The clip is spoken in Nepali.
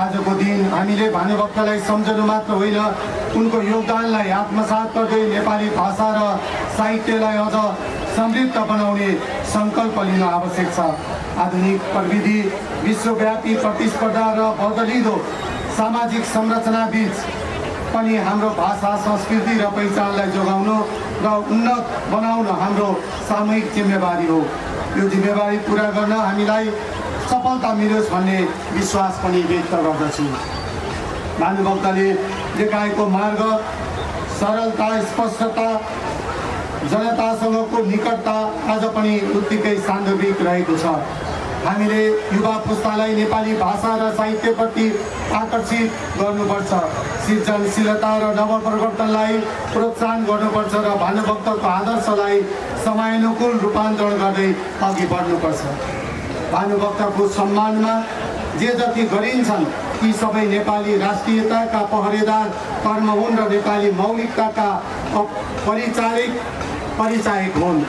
आजको दिन हामीले भानुभक्तलाई सम्झनु मात्र होइन, उनको योगदानलाई आत्मसात गर्दै नेपाली भाषा र साहित्यलाई अझ समृद्ध बनाउने सङ्कल्प लिन आवश्यक छ। आधुनिक प्रविधि, विश्वव्यापी प्रतिस्पर्धा र बदलिँदो सामाजिक संरचनाबीच पनि हाम्रो भाषा, संस्कृति र पहिचानलाई जोगाउनु र उन्नत बनाउन हाम्रो सामूहिक जिम्मेवारी हो। यो जिम्मेवारी पुरा गर्न हामीलाई सफलता मिलोस् भन्ने विश्वास पनि व्यक्त गर्दछु। भानुभक्तले देखाएको मार्ग, सरलता, स्पष्टता, जनतासँगको निकटता आज पनि उत्तिकै सान्दर्भिक रहेको छ। हामीले युवा पुस्तालाई नेपाली भाषा र साहित्यप्रति आकर्षित गर्नुपर्छ, सृजनशीलता र नवप्रवर्तनलाई प्रोत्साहन गर्नुपर्छ र भानुभक्तको आदर्शलाई समयानुकूल रूपान्तरण गर्दै अघि बढ्नुपर्छ। भानुभक्तको सम्मानमा जे जति गरिन्छन् ती सबै नेपाली राष्ट्रियताका पहरेदार कर्म हुन् र नेपाली मौलिकताका परिचायक हुन्।